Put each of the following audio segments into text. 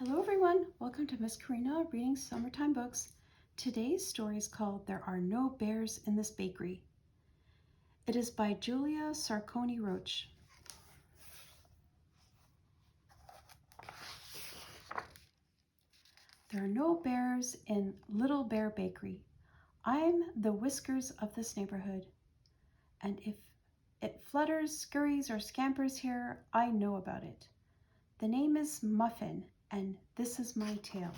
Hello everyone, welcome to Miss Corina reading summertime books. Today's story is called There Are No Bears in This Bakery. It is by Julia Sarcone-Roach. There are no bears in Little Bear Bakery. I'm the whiskers of this neighborhood, and if it flutters, scurries, or scampers here, I know about it. The name is Muffin, and this is my tale.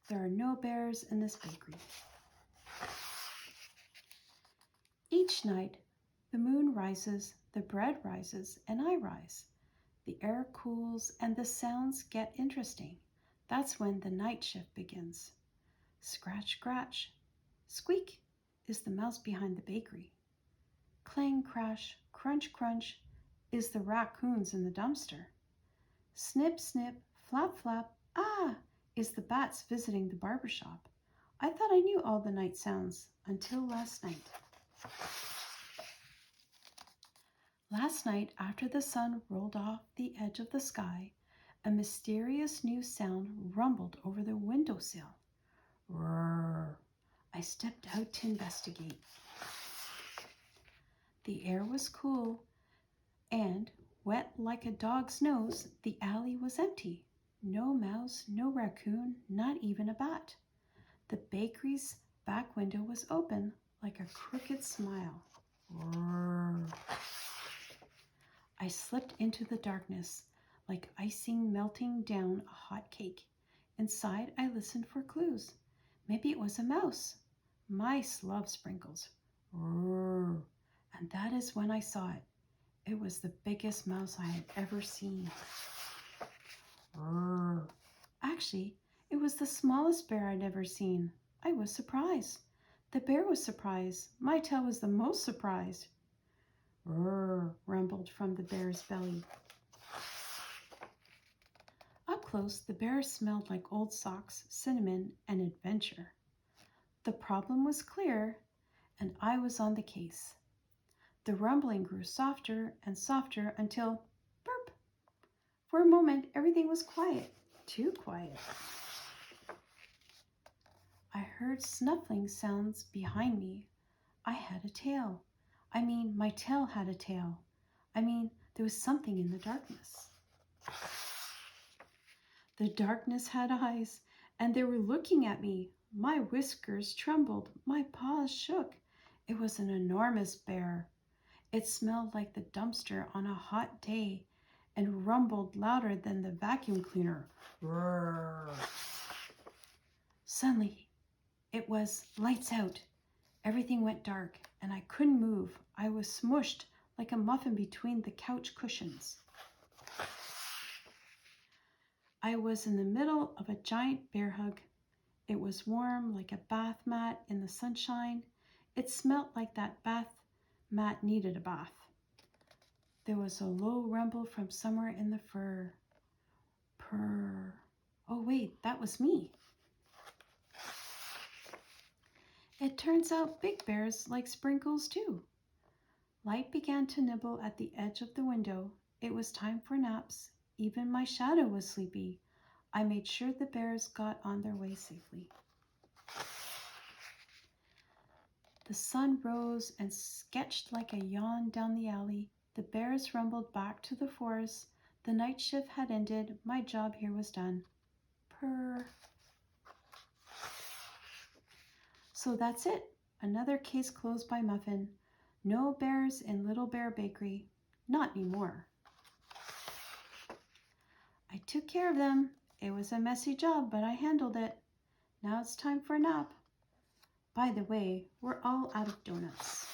There are no bears in this bakery. Each night, the moon rises, the bread rises, and I rise. The air cools and the sounds get interesting. That's when the night shift begins. Scratch, scratch, squeak is the mouse behind the bakery. Clang, crash, crunch, crunch is the raccoons in the dumpster. Snip, snip, flap, flap, ah, is the bats visiting the barber shop. I thought I knew all the night sounds until last night. Last night, after the sun rolled off the edge of the sky, a mysterious new sound rumbled over the windowsill. Roar! I stepped out to investigate. The air was cool, and, wet like a dog's nose, the alley was empty. No mouse, no raccoon, not even a bat. The bakery's back window was open like a crooked smile. Roar! I slipped into the darkness like icing melting down a hot cake. Inside, I listened for clues. Maybe it was a mouse. Mice love sprinkles. Roar! And that is when I saw it. It was the biggest mouse I had ever seen. Roar! Actually, it was the smallest bear I'd ever seen. I was surprised. The bear was surprised. My tail was the most surprised. Roar! Rumbled from the bear's belly. Up close, the bear smelled like old socks, cinnamon, and adventure. The problem was clear, and I was on the case. The rumbling grew softer and softer until, burp! For a moment, everything was quiet. Too quiet. I heard snuffling sounds behind me. I had a tail. My tail had a tail. There was something in the darkness. The darkness had eyes, and they were looking at me. My whiskers trembled. My paws shook. It was an enormous bear. It smelled like the dumpster on a hot day and rumbled louder than the vacuum cleaner. Roar! Suddenly, it was lights out. Everything went dark, and I couldn't move. I was smushed like a muffin between the couch cushions. I was in the middle of a giant bear hug. It was warm like a bath mat in the sunshine. It smelled like that bath mat needed a bath. There was a low rumble from somewhere in the fur. Purr. Oh wait, that was me. It turns out big bears like sprinkles too. Light began to nibble at the edge of the window. It was time for naps. Even my shadow was sleepy. I made sure the bears got on their way safely. The sun rose and sketched like a yawn down the alley. The bears rumbled back to the forest. The night shift had ended. My job here was done. Purr. So that's it. Another case closed by Muffin. No bears in Little Bear Bakery. Not anymore. I took care of them. It was a messy job, but I handled it. Now it's time for a nap. By the way, we're all out of donuts.